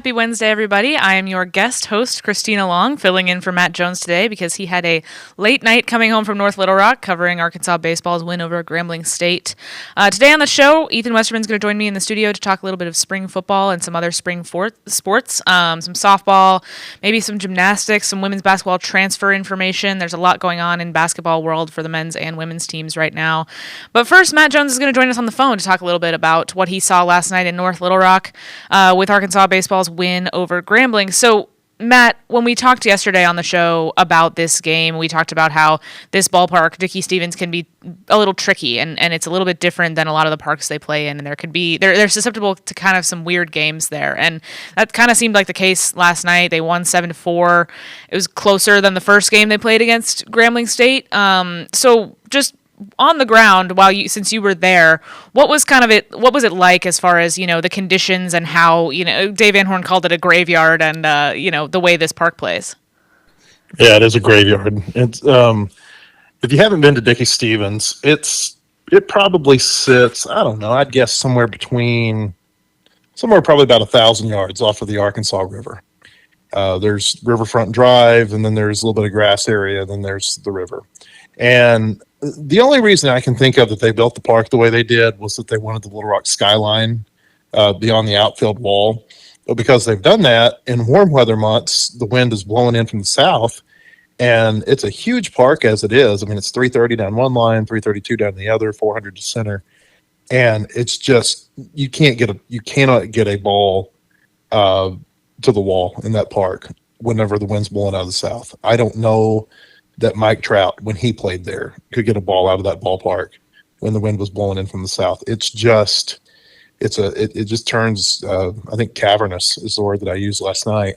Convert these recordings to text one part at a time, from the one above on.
Happy Wednesday, everybody. I am your guest host, Christina Long, filling in for Matt Jones today because he had a late night coming home from North Little Rock covering Arkansas baseball's win over Grambling State. Today on the show, Ethan Westerman's going to join me in the studio to talk a little bit of spring football and some other spring sports, some softball, maybe some gymnastics, some women's basketball transfer information. There's a lot going on in basketball world for the men's and women's teams right now. But first, Matt Jones is going to join us on the phone to talk a little bit about what he saw last night in North Little Rock with Arkansas baseball's win over Grambling. So, Matt, when we talked yesterday on the show about this game, we talked about how this ballpark, Dickey-Stevens, can be a little tricky, and it's a little bit different than a lot of the parks they play in, and they're susceptible to kind of some weird games there, and that kind of seemed like the case last night. They won 7-4. It was closer than the first game they played against Grambling State. So just on the ground, since you were there, what was it like as far as, the conditions and how, Dave Van Horn called it a graveyard and, the way this park plays? Yeah, it is a graveyard. It's, if you haven't been to Dickey-Stevens, it probably sits, I don't know, I'd guess somewhere probably about 1,000 yards off of the Arkansas River. There's Riverfront Drive, and then there's a little bit of grass area, and then there's the river. And the only reason I can think of that they built the park the way they did was that they wanted the Little Rock skyline beyond the outfield wall. But because they've done that, in warm weather months, the wind is blowing in from the south, and it's a huge park as it is. I mean, it's 330 down one line, 332 down the other, 400 to center, and it's just you cannot get a ball to the wall in that park whenever the wind's blowing out of the south. I don't know that Mike Trout, when he played there, could get a ball out of that ballpark when the wind was blowing in from the south. It just turns, I think cavernous is the word that I used last night.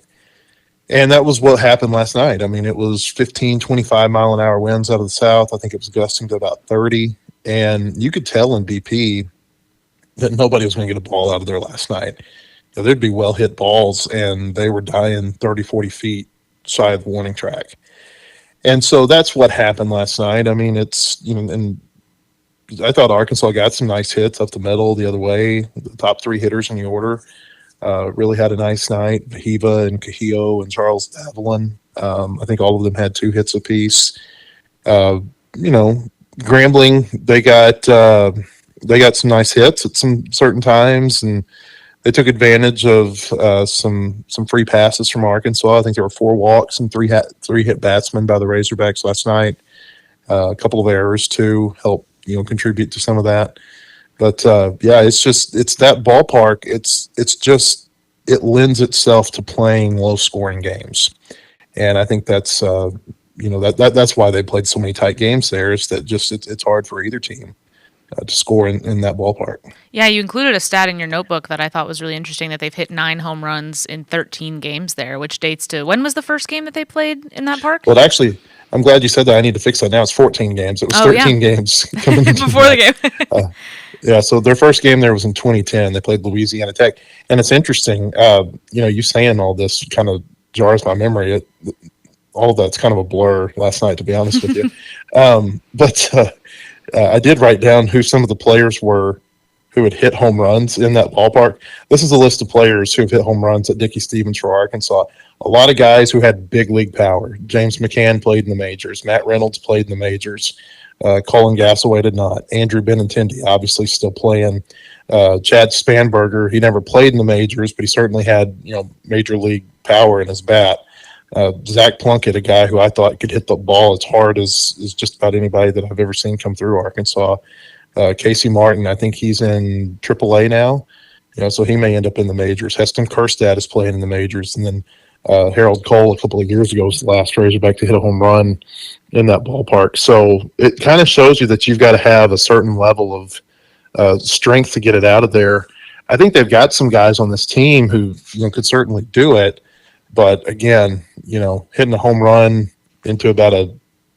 And that was what happened last night. I mean, it was 15, 25 mile an hour winds out of the south. I think it was gusting to about 30. And you could tell in BP that nobody was going to get a ball out of there last night. There'd be well hit balls, and they were dying 30, 40 feet shy of the warning track. And so that's what happened last night. I mean, and I thought Arkansas got some nice hits up the middle the other way. The top three hitters in the order really had a nice night. Vahiva and Cahillo and Charles Davelin. I think all of them had 2 hits apiece. Grambling, they got some nice hits at some certain times, and they took advantage of some free passes from Arkansas. I think there were 4 walks and 3 hit batsmen by the Razorbacks last night. A couple of errors too help contribute to some of that. But it's that ballpark. It lends itself to playing low scoring games, and I think that's that's why they played so many tight games there. Is that just it's hard for either team to score in that ballpark. Yeah, you included a stat in your notebook that I thought was really interesting, that they've hit 9 home runs in 13 games there, which dates to, when was the first game that they played in that park? Well, actually, I'm glad you said that. I need to fix that now. It's 14 games. It was 13 games coming before the game. So their first game there was in 2010. They played Louisiana Tech. And it's interesting, you saying all this kind of jars my memory. All of that's kind of a blur last night, to be honest with you. I did write down who some of the players were who had hit home runs in that ballpark. This is a list of players who have hit home runs at Dickey-Stevens for Arkansas. A lot of guys who had big league power. James McCann played in the majors. Matt Reynolds played in the majors. Colin Gassaway did not. Andrew Benintendi obviously still playing. Chad Spanberger, he never played in the majors, but he certainly had major league power in his bat. Zach Plunkett, a guy who I thought could hit the ball as hard as just about anybody that I've ever seen come through Arkansas. Casey Martin, I think he's in AAA now, so he may end up in the majors. Heston Kjerstad is playing in the majors, and then Harold Cole a couple of years ago was the last Razorback to hit a home run in that ballpark. So it kind of shows you that you've got to have a certain level of strength to get it out of there. I think they've got some guys on this team who could certainly do it. But again, hitting a home run into about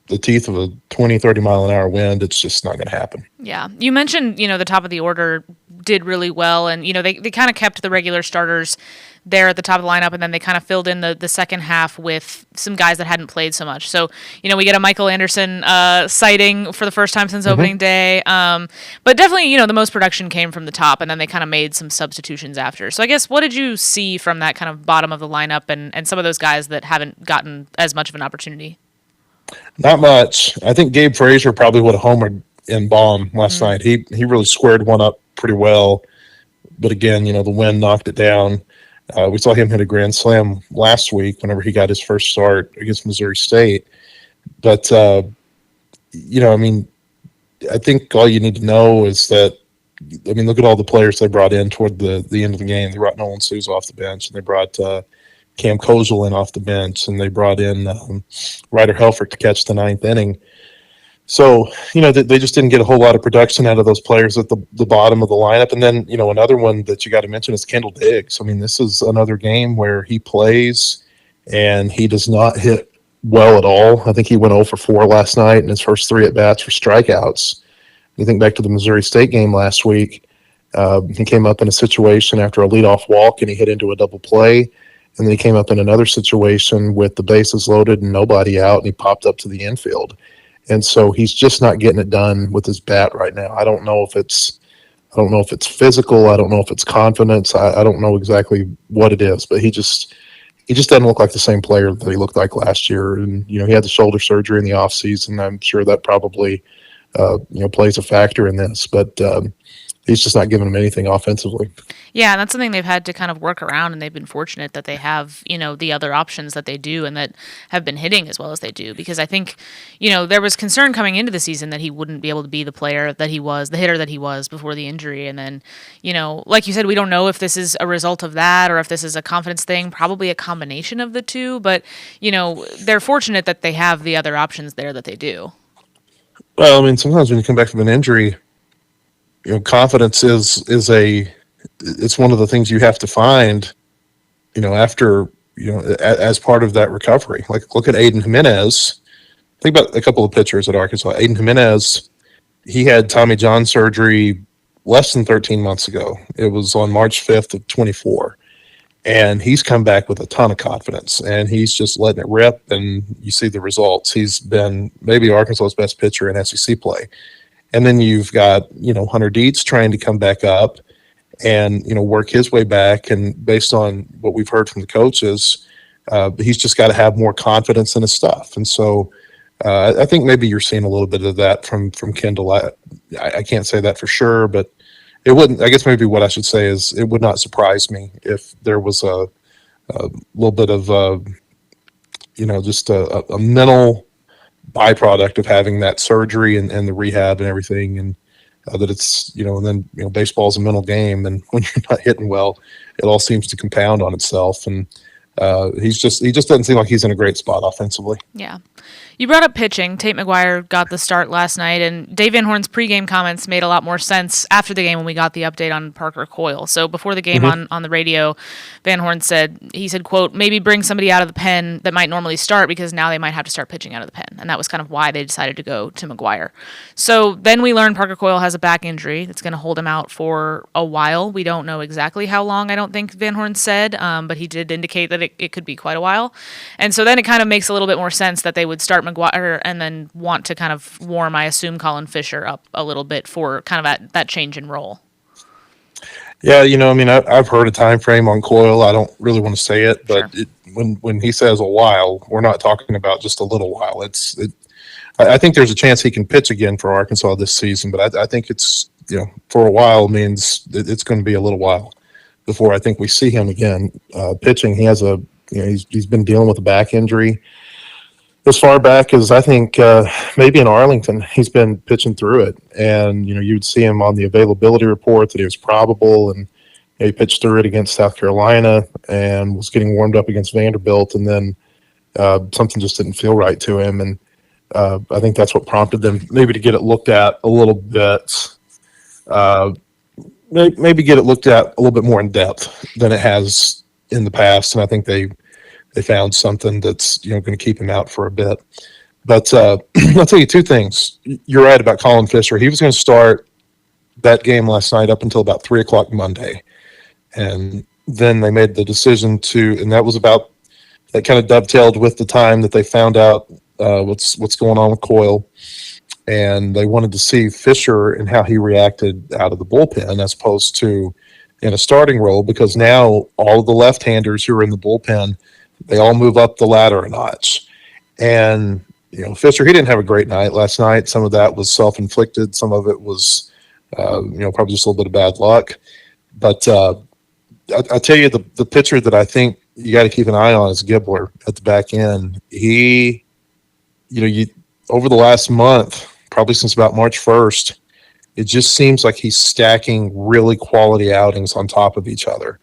the teeth of a 20, 30 mile an hour wind, it's just not going to happen. Yeah. You mentioned, the top of the order did really well. And, they kind of kept the regular starters there at the top of the lineup, and then they kind of filled in the second half with some guys that hadn't played so much. So, we get a Michael Anderson sighting for the first time since opening day. But definitely, the most production came from the top, and then they kind of made some substitutions after. So I guess, what did you see from that kind of bottom of the lineup and some of those guys that haven't gotten as much of an opportunity? Not much. I think Gabe Frazier probably would have homered in bomb last night. He really squared one up pretty well. But again, the wind knocked it down. We saw him hit a grand slam last week whenever he got his first start against Missouri State. But, I think all you need to know is that, look at all the players they brought in toward the end of the game. They brought Nolan Souza off the bench, and they brought Cam Kozel in off the bench, and they brought in Ryder Helfrich to catch the ninth inning. So, they just didn't get a whole lot of production out of those players at the bottom of the lineup. And then, another one that you got to mention is Kendall Diggs. This is another game where he plays and he does not hit well at all. I think he went 0 for 4 last night in his first 3 at-bats for strikeouts. You think back to the Missouri State game last week, he came up in a situation after a leadoff walk and he hit into a double play. And then he came up in another situation with the bases loaded and nobody out, and he popped up to the infield. And so he's just not getting it done with his bat right now. I don't know if it's physical. I don't know if it's confidence. I don't know exactly what it is, but he just doesn't look like the same player that he looked like last year. And, he had the shoulder surgery in the offseason. I'm sure that probably, plays a factor in this, but he's just not giving him anything offensively. Yeah, and that's something they've had to kind of work around, and they've been fortunate that they have, the other options that they do and that have been hitting as well as they do. Because I think, there was concern coming into the season that he wouldn't be able to be the player that he was, the hitter that he was before the injury. And then, like you said, we don't know if this is a result of that or if this is a confidence thing, probably a combination of the two. But, they're fortunate that they have the other options there that they do. Well, sometimes when you come back from an injury, confidence is it's one of the things you have to find, after, as part of that recovery. Like, look at Aiden Jimenez. Think about a couple of pitchers at Arkansas. Aiden Jimenez, he had Tommy John surgery less than 13 months ago. It was on March 5th of 24. And he's come back with a ton of confidence, and he's just letting it rip, and you see the results. He's been maybe Arkansas's best pitcher in SEC play. And then you've got, Hunter Dietz trying to come back up and, work his way back. And based on what we've heard from the coaches, he's just got to have more confidence in his stuff. And so I think maybe you're seeing a little bit of that from Kendall. I can't say that for sure, but it wouldn't. I guess maybe what I should say is it would not surprise me if there was a little bit of, just a mental byproduct of having that surgery and the rehab and everything, and that it's, and then, baseball's a mental game, and when you're not hitting well, it all seems to compound on itself. And he just doesn't seem like he's in a great spot offensively. Yeah. You brought up pitching. Tate McGuire got the start last night, and Dave Van Horn's pregame comments made a lot more sense after the game when we got the update on Parker Coyle. So before the game on the radio, Van Horn said, quote, maybe bring somebody out of the pen that might normally start because now they might have to start pitching out of the pen. And that was kind of why they decided to go to McGuire. So then we learned Parker Coyle has a back injury that's going to hold him out for a while. We don't know exactly how long, I don't think Van Horn said, but he did indicate that it could be quite a while. And so then it kind of makes a little bit more sense that they would start McGuire and then want to kind of warm, I assume, Colin Fisher up a little bit for kind of that change in role. Yeah, I've heard a time frame on Coyle. I don't really want to say it, but sure. When he says a while, we're not talking about just a little while. I think there's a chance he can pitch again for Arkansas this season, but I think it's, for a while means it's going to be a little while before I think we see him again pitching. He has he's been dealing with a back injury as far back as I think maybe in Arlington. He's been pitching through it, and you'd see him on the availability report that he was probable, and he pitched through it against South Carolina and was getting warmed up against Vanderbilt, and then something just didn't feel right to him, and I think that's what prompted them maybe to get it looked at a little bit, maybe get it looked at a little bit more in depth than it has in the past, and I think they found something that's going to keep him out for a bit. But I'll tell you two things. You're right about Colin Fisher. He was going to start that game last night up until about 3 o'clock Monday. And then they made the decision and that was about, that kind of dovetailed with the time that they found out what's going on with Coyle. And they wanted to see Fisher and how he reacted out of the bullpen as opposed to in a starting role, because now all of the left-handers who are in the bullpen, they all move up the ladder a notch. And, Fisher, he didn't have a great night last night. Some of that was self-inflicted. Some of it was, probably just a little bit of bad luck. But I tell you, the pitcher that I think you got to keep an eye on is Gibbler at the back end. He, over the last month, probably since about March 1st, it just seems like he's stacking really quality outings on top of each other.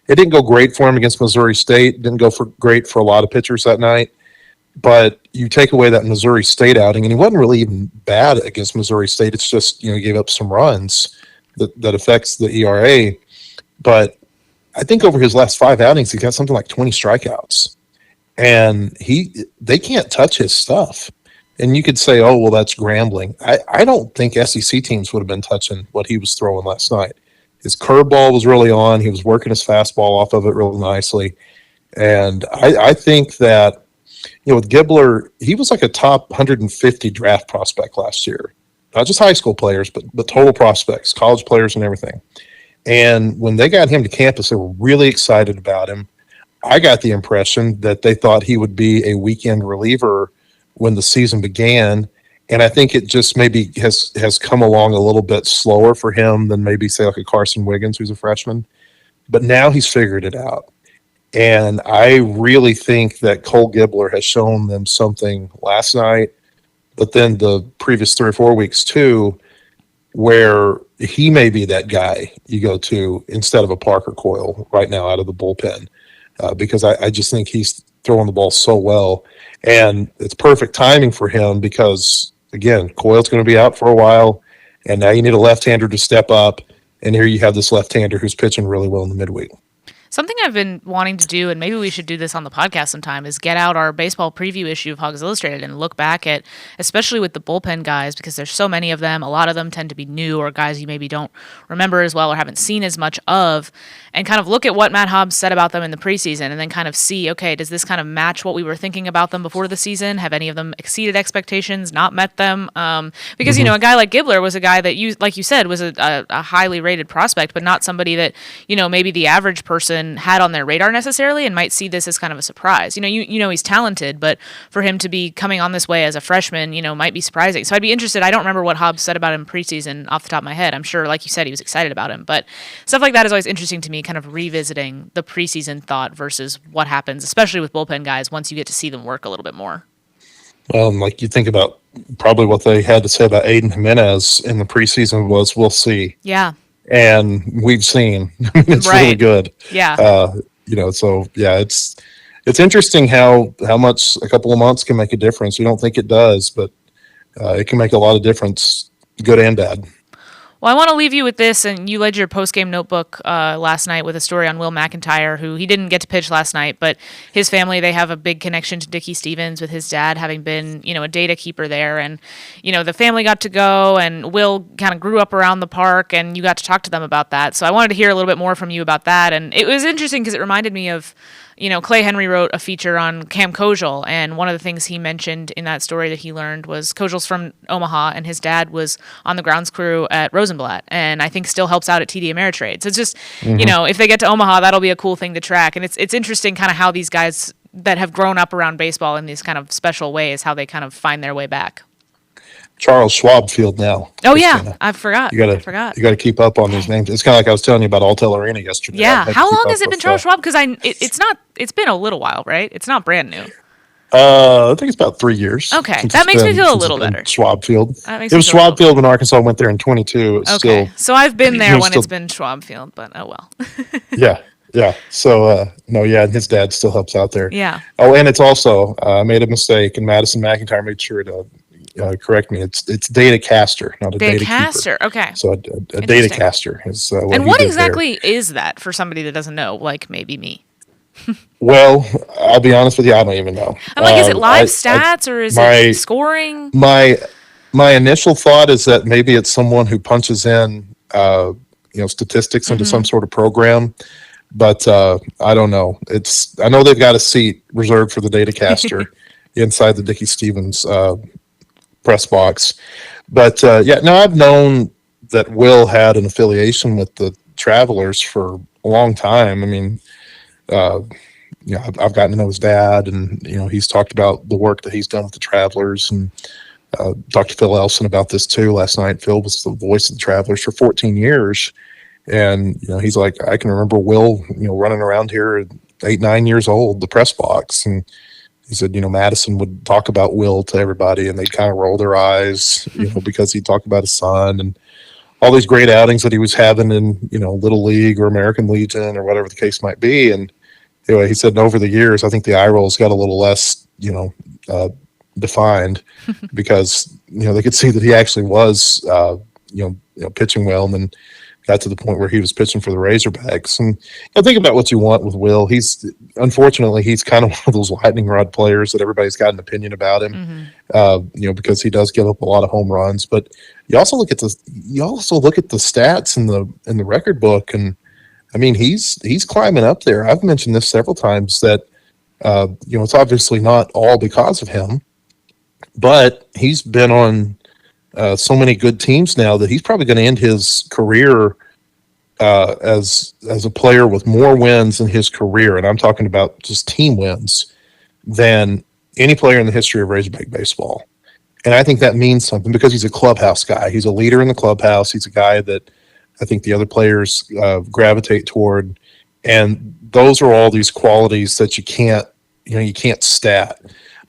It didn't go great for him against Missouri State. It didn't go great for a lot of pitchers that night. But you take away that Missouri State outing, and he wasn't really even bad against Missouri State. It's just, he gave up some runs that affects the ERA. But I think over his last 5 outings, he got something like 20 strikeouts. And they can't touch his stuff. And you could say, oh, well, that's Grambling. I don't think SEC teams would have been touching what he was throwing last night. His curveball was really on. He was working his fastball off of it really nicely. And I think that, with Gibbler, he was like a top 150 draft prospect last year. Not just high school players, but total prospects, college players and everything. And when they got him to campus, they were really excited about him. I got the impression that they thought he would be a weekend reliever when the season began. And I think it just maybe has come along a little bit slower for him than maybe, say, like a Carson Wiggins, who's a freshman. But now he's figured it out. And I really think that Cole Gibbler has shown them something last night, but then the previous 3 or 4 weeks too, where he may be that guy you go to instead of a Parker Coyle right now out of the bullpen, because I just think he's throwing the ball so well. And it's perfect timing for him because, again, Coyle's going to be out for a while, and now you need a left-hander to step up, and here you have this left-hander who's pitching really well in the midweek. Something I've been wanting to do, and maybe we should do this on the podcast sometime, is get out our baseball preview issue of Hogs Illustrated and look back at, especially with the bullpen guys, because there's so many of them. A lot of them tend to be new or guys you maybe don't remember as well or haven't seen as much of, and kind of look at what Matt Hobbs said about them in the preseason and then kind of see, okay, does this kind of match what we were thinking about them before the season? Have any of them exceeded expectations, not met them? Because, a guy like Gibbler was a guy that, like you said, was a highly rated prospect, but not somebody that, maybe the average person had on their radar necessarily and might see this as kind of a surprise. He's talented, but for him to be coming on this way as a freshman, might be surprising. So I'd be interested. I don't remember what Hobbs said about him preseason off the top of my head. I'm sure, like you said, he was excited about him, but stuff like that is always interesting to me, kind of revisiting the preseason thought versus what happens, especially with bullpen guys, once you get to see them work a little bit more. Well, like you think about probably what they had to say about Aiden Jimenez in the preseason was, we'll see. Yeah. And we've seen it's right. really good. Yeah. So yeah, it's interesting how much a couple of months can make a difference. You don't think it does, but it can make a lot of difference, good and bad. Well, I want to leave you with this, and you led your post-game notebook last night with a story on Will McIntyre, who he didn't get to pitch last night, but his family, they have a big connection to Dickie Stevens with his dad having been, a data keeper there, and, the family got to go, and Will kind of grew up around the park, and you got to talk to them about that, so I wanted to hear a little bit more from you about that, and it was interesting because it reminded me of Clay Henry wrote a feature on Cam Kojal, and one of the things he mentioned in that story that he learned was Kojal's from Omaha, and his dad was on the grounds crew at Rosenblatt, and I think still helps out at TD Ameritrade. So it's just, if they get to Omaha, that'll be a cool thing to track. And it's interesting kind of how these guys that have grown up around baseball in these kind of special ways, how they kind of find their way back. Charles Schwab Field now. Oh, Christina. Yeah. I forgot. You got to keep up on these names. It's kind of like I was telling you about Altel Arena yesterday. Yeah. How long has it been Charles Schwab? Because it's been a little while, right? It's not brand new. I think it's about 3 years. Okay. That makes me feel a little better. Schwab Field. It was Schwab Field when Arkansas went there in 22. Okay. So I've been there when it's been Schwab Field, but oh well. Yeah. Yeah. So, his dad still helps out there. Yeah. Oh, and it's also, I made a mistake, and Madison McIntyre made sure to correct me. It's data caster, not a data caster. Keeper. Okay. So a data caster is what and what exactly there. Is that for somebody that doesn't know, like maybe me? Well, I'll be honest with you, I don't even know. I'm like, is it live stats or is it scoring? My initial thought is that maybe it's someone who punches in statistics into some sort of program. But I don't know. I know they've got a seat reserved for the datacaster inside the Dickie Stevens press box. But I've known that Will had an affiliation with the Travelers for a long time. I mean, I've gotten to know his dad, and he's talked about the work that he's done with the Travelers, and talked to Phil Elson about this too last night. Phil was the voice of the Travelers for 14 years, and he's like, I can remember Will, running around here at 8-9 years old, the press box, and he said, Madison would talk about Will to everybody, and they'd kind of roll their eyes, because he'd talk about his son and all these great outings that he was having in, Little League or American Legion or whatever the case might be. And anyway, he said, and over the years, I think the eye rolls got a little less, defined because, they could see that he actually was, pitching well, and then got to the point where he was pitching for the Razorbacks. And think about what you want with Will. Unfortunately, he's kind of one of those lightning rod players that everybody's got an opinion about him, because he does give up a lot of home runs. But you also look at the stats in the record book, and I mean, he's climbing up there. I've mentioned this several times that it's obviously not all because of him, but he's been on so many good teams now that he's probably going to end his career as a player with more wins in his career, and I'm talking about just team wins, than any player in the history of Razorback baseball. And I think that means something because he's a clubhouse guy. He's a leader in the clubhouse. He's a guy that I think the other players gravitate toward, and those are all these qualities that you can't stat.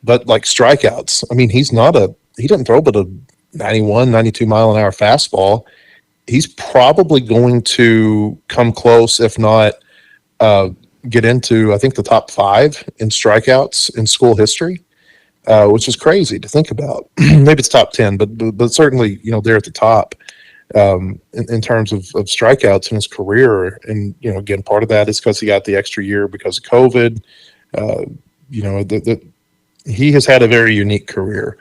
But like strikeouts, I mean, he doesn't throw but a 91, 92 mile an hour fastball. He's probably going to come close, if not get into, I think, the top 5 in strikeouts in school history, which is crazy to think about. Maybe it's top 10, but certainly, they're at the top in terms of strikeouts in his career. And, again, part of that is because he got the extra year because of COVID. He has had a very unique career.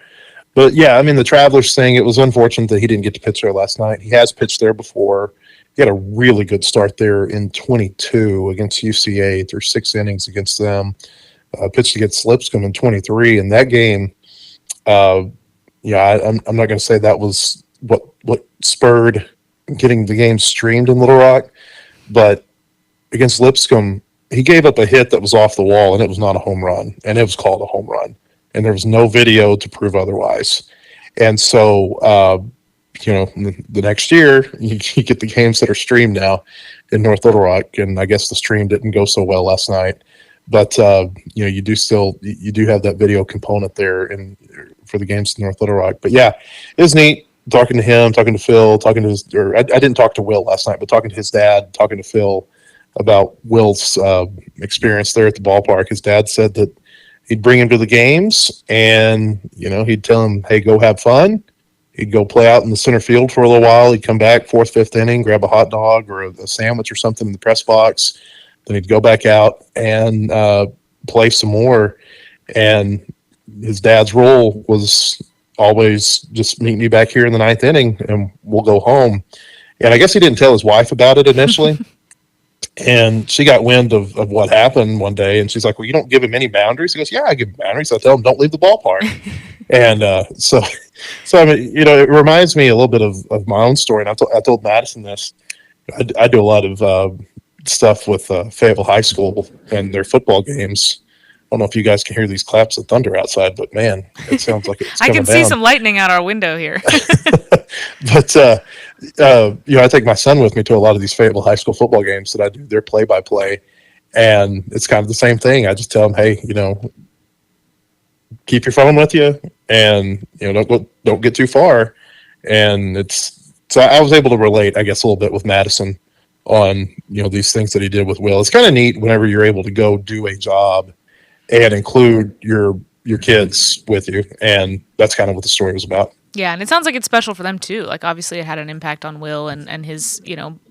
But yeah, I mean, the Travelers thing, it was unfortunate that he didn't get to pitch there last night. He has pitched there before. He had a really good start there in 22 against UCA through 6 innings against them. Pitched against Lipscomb in 23. And that game, I'm not going to say that was what spurred getting the game streamed in Little Rock. But against Lipscomb, he gave up a hit that was off the wall, and it was not a home run. And it was called a home run. And there was no video to prove otherwise. And so, the next year, you get the games that are streamed now in North Little Rock. And I guess the stream didn't go so well last night. But, you do have that video component there for the games in North Little Rock. But, yeah, it was neat talking to him, talking to Phil, I didn't talk to Will last night, but talking to his dad, talking to Phil about Will's experience there at the ballpark. His dad said that he'd bring him to the games, and he'd tell him, "Hey, go have fun." He'd go play out in the center field for a little while. He'd come back 4th, 5th inning, grab a hot dog or a sandwich or something in the press box. Then he'd go back out and play some more. And his dad's role was always just meet me back here in the 9th inning, and we'll go home. And I guess he didn't tell his wife about it initially. And she got wind of what happened one day, and she's like, "Well, you don't give him any boundaries?" He goes, "Yeah, I give him boundaries. I tell him don't leave the ballpark." And so I mean, it reminds me a little bit of my own story. And I told Madison this. I do a lot of stuff with Fayetteville High School and their football games. I don't know if you guys can hear these claps of thunder outside, but man, it sounds like it's I coming can see down. some lightning out our window here. But I take my son with me to a lot of these Fayetteville High School football games that I do their play-by-play, and it's kind of the same thing. I just tell them, "Hey, keep your phone with you, and don't get too far." And so I was able to relate, I guess, a little bit with Madison on these things that he did with Will. It's kind of neat whenever you're able to go do a job and include your kids with you, and that's kind of what the story was about. Yeah, and it sounds like it's special for them too. Like obviously it had an impact on Will and his,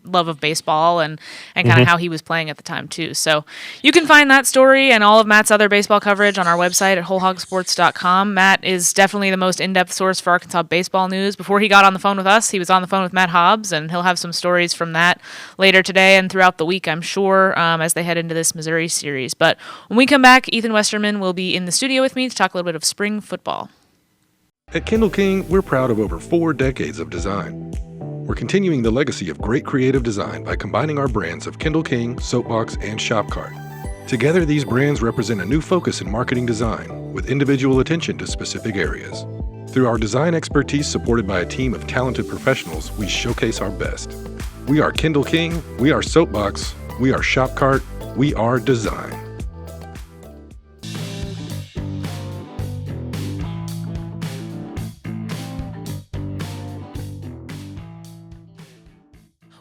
love of baseball and kind of how he was playing at the time too. So you can find that story and all of Matt's other baseball coverage on our website at wholehogsports.com. Matt is definitely the most in-depth source for Arkansas baseball news. Before he got on the phone with us, he was on the phone with Matt Hobbs, and he'll have some stories from that later today and throughout the week, I'm sure, as they head into this Missouri series. But when we come back, Ethan Westerman will be in the studio with me to talk a little bit of spring football. At Kindle King, we're proud of over 4 decades of design. We're continuing the legacy of great creative design by combining our brands of Kindle King, Soapbox, and Shopcart. Together, these brands represent a new focus in marketing design, with individual attention to specific areas. Through our design expertise supported by a team of talented professionals, we showcase our best. We are Kindle King, we are Soapbox, we are Shopcart, we are design.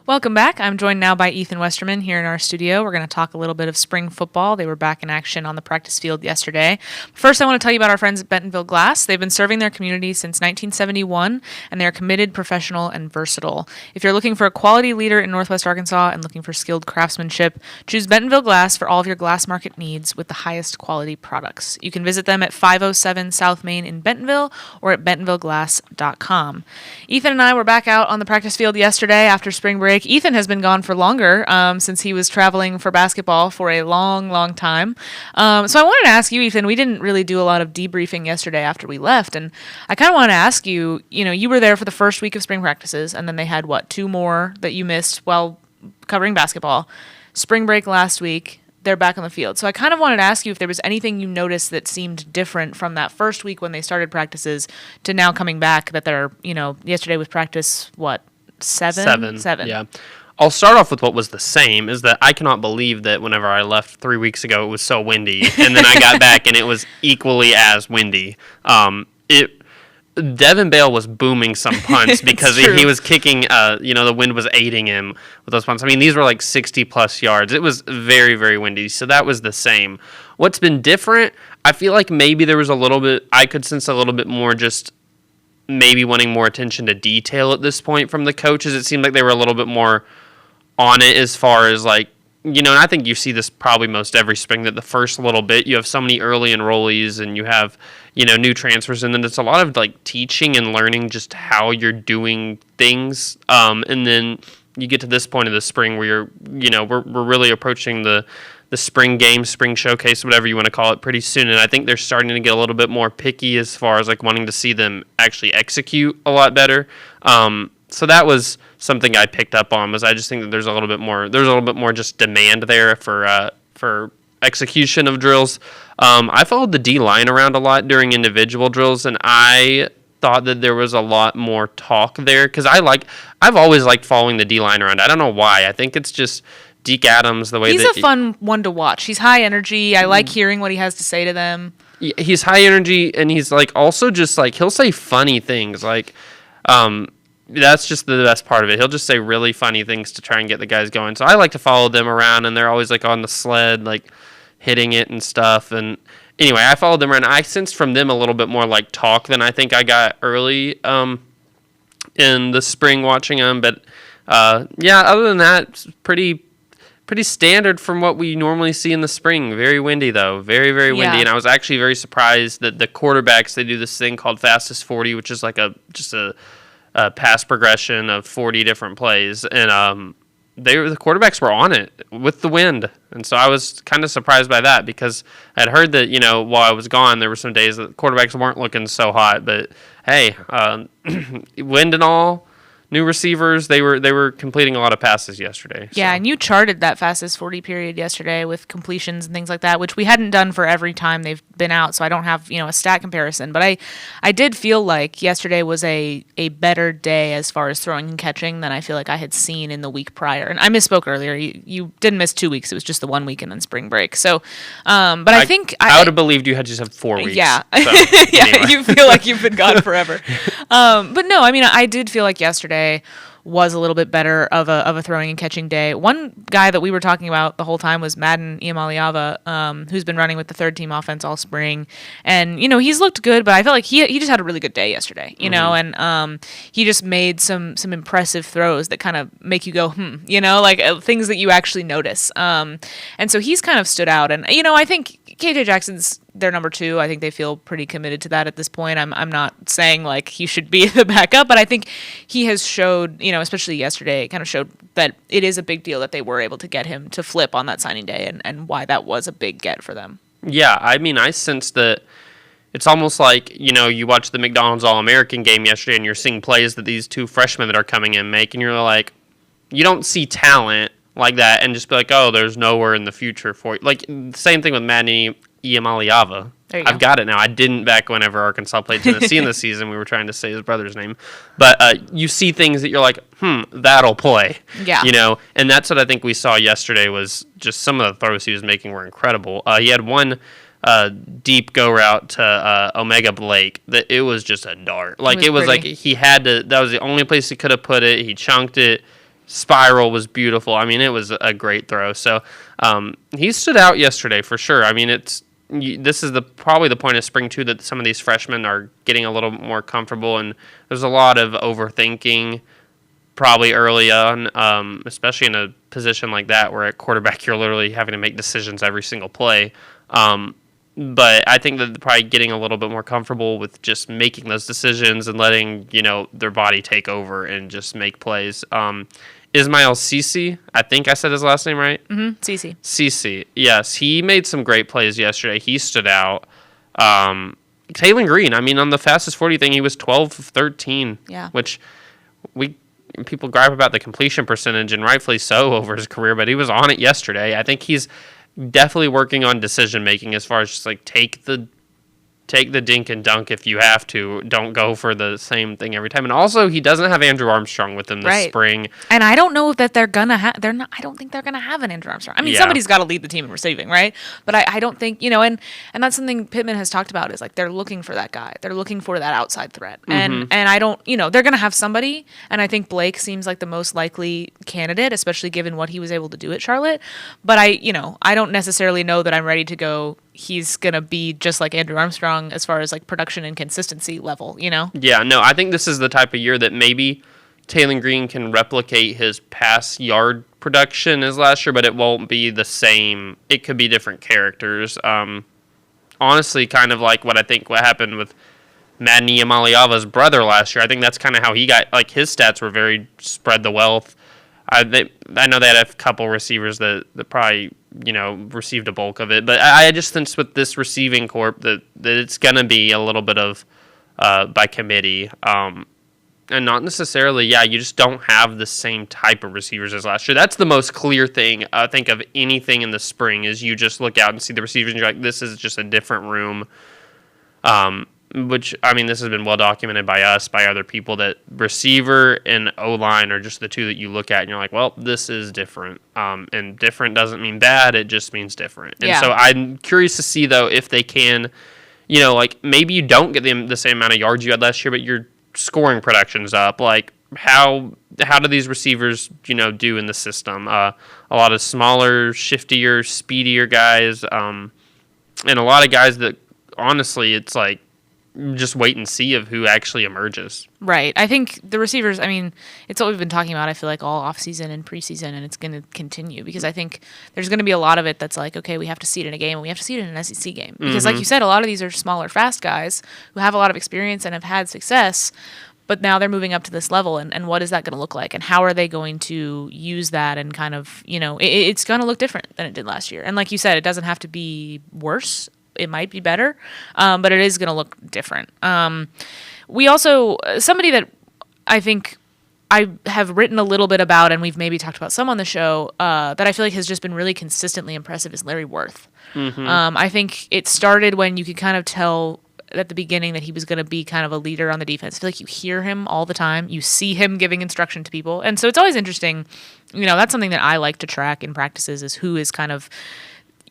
Welcome back. I'm joined now by Ethan Westerman here in our studio. We're going to talk a little bit of spring football. They were back in action on the practice field yesterday. First, I want to tell you about our friends at Bentonville Glass. They've been serving their community since 1971, and they're committed, professional, and versatile. If you're looking for a quality leader in Northwest Arkansas and looking for skilled craftsmanship, choose Bentonville Glass for all of your glass market needs with the highest quality products. You can visit them at 507 South Main in Bentonville or at bentonvilleglass.com. Ethan and I were back out on the practice field yesterday after spring break. Ethan has been gone for longer since he was traveling for basketball for a long, long time. So I wanted to ask you, Ethan, we didn't really do a lot of debriefing yesterday after we left, and I kind of want to ask you, you were there for the first week of spring practices, and then they had, 2 more that you missed while covering basketball. Spring break last week, they're back on the field. So I kind of wanted to ask you if there was anything you noticed that seemed different from that first week when they started practices to now coming back, that they're, yesterday was practice, Seven. Yeah. I'll start off with what was the same, is that I cannot believe that whenever I left 3 weeks ago, it was so windy. And then I got back and it was equally as windy. Devin Bale was booming some punts because he was kicking, the wind was aiding him with those punts. I mean, these were like 60-plus yards. It was very, very windy, so that was the same. What's been different, I feel like maybe there was I could sense a little bit more just maybe wanting more attention to detail at this point from the coaches. It seemed like they were a little bit more on it as far as and I think you see this probably most every spring, that the first little bit you have so many early enrollees and you have, new transfers, and then it's a lot of teaching and learning just how you're doing things. And then you get to this point of the spring where we're really approaching the spring game, spring showcase, whatever you want to call it, pretty soon. And I think they're starting to get a little bit more picky as far as wanting to see them actually execute a lot better. So that was something I picked up on, was I just think that there's a little bit more just demand there for execution of drills. I followed the D line around a lot during individual drills, and I thought that there was a lot more talk there, because I've always liked following the D line around. I don't know why. I think it's just Deke Adams, the way he's a fun one to watch. He's high energy. I like hearing what he has to say to them. He's high energy, and he's also just he'll say funny things. That's just the best part of it. He'll just say really funny things to try and get the guys going. So I like to follow them around, and they're always on the sled, hitting it and stuff. And anyway, I followed them around. I sensed from them a little bit more talk than I think I got early in the spring watching them. But other than that, it's pretty standard from what we normally see in the spring. Very windy, though. Very, very windy. Yeah. And I was actually very surprised that the quarterbacks, they do this thing called fastest 40, which is just a pass progression of 40 different plays. And the quarterbacks were on it with the wind. And so I was kind of surprised by that, because I'd heard that, while I was gone, there were some days that the quarterbacks weren't looking so hot. But, hey, wind and all, new receivers, they were completing a lot of passes yesterday. Yeah, and you charted that fastest 40 period yesterday with completions and things like that, which we hadn't done for every time they've been out, so I don't have a stat comparison. But I did feel like yesterday was a better day as far as throwing and catching than I feel like I had seen in the week prior. And I misspoke earlier. You didn't miss 2 weeks. It was just the 1 week and then spring break. So, but I think I would have believed you had just had 4 weeks. Yeah, so, yeah. Anyway. You feel like you've been gone forever. But no, I did feel like yesterday was a little bit better of a throwing and catching day. One guy that we were talking about the whole time was Madden Iamaliava, who's been running with the third team offense all spring. And, he's looked good, but I felt like he just had a really good day yesterday, and he just made some impressive throws that kind of make you go, things that you actually notice. And so he's kind of stood out. And, I think KJ Jackson's their number 2. I think they feel pretty committed to that at this point. I'm not saying like he should be the backup, but I think he has showed, especially yesterday, kind of showed that it is a big deal that they were able to get him to flip on that signing day and why that was a big get for them. Yeah, I mean, I sense that it's almost like, you watch the McDonald's All-American game yesterday and you're seeing plays that these 2 freshmen that are coming in make, and you're like, you don't see talent like that and just be like, oh, there's nowhere in the future for you. Like, same thing with Madden Iamaliava. I've got it now. I didn't back whenever Arkansas played Tennessee in the season. We were trying to say his brother's name. But you see things that you're like, that'll play. Yeah. And that's what I think we saw yesterday was just some of the throws he was making were incredible. He had one deep go route to Omega Blake that it was just a dart. Like, it was like he had to, that was the only place he could have put it. He chunked it. Spiral was beautiful. I mean, it was a great throw. So he stood out yesterday for sure. I mean, this is probably the point of spring too, that some of these freshmen are getting a little more comfortable, and there's a lot of overthinking probably early on, especially in a position like that where at quarterback you're literally having to make decisions every single play. But I think that they're probably getting a little bit more comfortable with just making those decisions and letting their body take over and just make plays. Ismail Cece, I think I said his last name right? Mm-hmm. Cece. Cece, yes. He made some great plays yesterday. He stood out. Taylor Green, I mean, on the fastest 40 thing, he was 12 of 13. Yeah. Which people gripe about the completion percentage, and rightfully so over his career, but he was on it yesterday. I think he's definitely working on decision making as far as just like take the dink and dunk if you have to. Don't go for the same thing every time. And also, he doesn't have Andrew Armstrong with him this spring. And I don't know that they're gonna have. They're not. I don't think they're gonna have an Andrew Armstrong. I mean, somebody's got to lead the team in receiving, right? But I don't think and that's something Pittman has talked about is like they're looking for that guy. They're looking for that outside threat. And I don't. They're gonna have somebody. And I think Blake seems like the most likely candidate, especially given what he was able to do at Charlotte. But I don't necessarily know that I'm ready to go. He's going to be just like Andrew Armstrong as far as like production and consistency level, Yeah, no, I think this is the type of year that maybe Taylor Green can replicate his pass yard production as last year, but it won't be the same. It could be different characters. Honestly, kind of like what happened with Madden Iamaliava's brother last year. I think that's kind of how he got, like, his stats were very spread the wealth. I know they had a couple receivers that probably, received a bulk of it. But I just sense with this receiving corp that it's going to be a little bit of by committee. And not necessarily, you just don't have the same type of receivers as last year. That's the most clear thing, I think, of anything in the spring is you just look out and see the receivers and you're like, this is just a different room. Which, I mean, this has been well documented by us, by other people, that receiver and O-line are just the two that you look at and you're like, well, this is different. And different doesn't mean bad, it just means different. And so I'm curious to see, though, if they can, like, maybe you don't get the same amount of yards you had last year, but your scoring production's up. Like, how do these receivers, do in the system? A lot of smaller, shiftier, speedier guys, and a lot of guys that, honestly, it's like, just wait and see of who actually emerges. Right. I think the receivers, I mean, it's what we've been talking about, I feel like, all offseason and preseason, and it's going to continue because I think there's going to be a lot of it that's like, okay, we have to see it in a game and we have to see it in an SEC game. Because like you said, a lot of these are smaller, fast guys who have a lot of experience and have had success, but now they're moving up to this level, and what is that going to look like? And how are they going to use that and kind of, it's going to look different than it did last year. And like you said, it doesn't have to be worse. It might be better, but it is going to look different. We also, somebody that I think I have written a little bit about, and we've maybe talked about some on the show, that I feel like has just been really consistently impressive is Larry Worth. I think it started when you could kind of tell at the beginning that he was going to be kind of a leader on the defense. I feel like you hear him all the time. You see him giving instruction to people. And so it's always interesting. That's something that I like to track in practices is who is kind of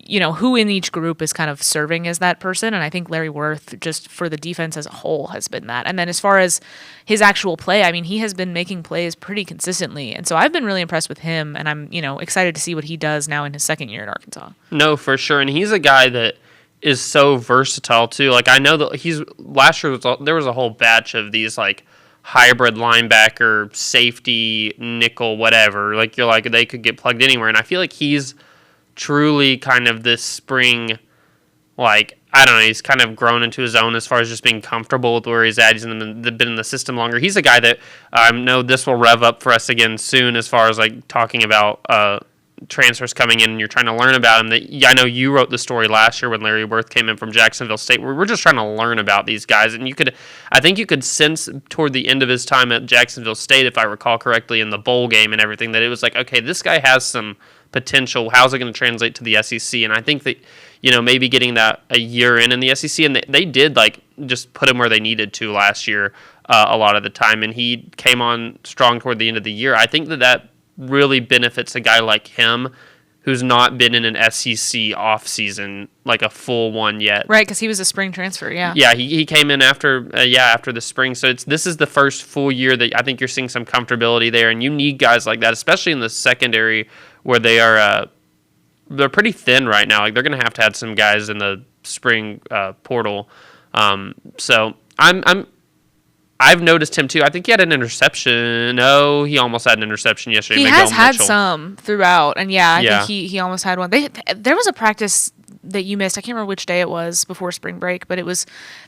who in each group is kind of serving as that person. And I think Larry Worth, just for the defense as a whole, has been that. And then as far as his actual play, I mean, he has been making plays pretty consistently. And so I've been really impressed with him, and I'm, excited to see what he does now in his second year at Arkansas. No, for sure. And he's a guy that is so versatile too. Like, I know that last year there was a whole batch of these like hybrid linebacker, safety, nickel, whatever. Like, you're like, they could get plugged anywhere. And I feel like he's truly kind of this spring, like, I don't know, he's kind of grown into his own as far as just being comfortable with where he's at. He's been in the system longer. He's a guy that I know this will rev up for us again soon as far as like talking about transfers coming in and you're trying to learn about him. I know you wrote the story last year when Larry Worth came in from Jacksonville State. We're just trying to learn about these guys, and I think you could sense toward the end of his time at Jacksonville State, if I recall correctly, in the bowl game and everything, that it was like, okay, this guy has some potential. How's it going to translate to the SEC? And I think that maybe getting that a year in the SEC, and they did like just put him where they needed to last year a lot of the time, and he came on strong toward the end of the year. I think that really benefits a guy like him who's not been in an SEC offseason, like a full one yet. Right, because he was a spring transfer, yeah. Yeah, he came in after the spring. So this is the first full year that I think you're seeing some comfortability there, and you need guys like that, especially in the secondary where they're pretty thin right now. Like, they're going to have some guys in the spring portal. So I've noticed him too. I think he had an interception. No, he almost had an interception yesterday. He Miguel has had Mitchell. some throughout, and I think he almost had one. There was a practice that you missed. I can't remember which day it was before spring break, but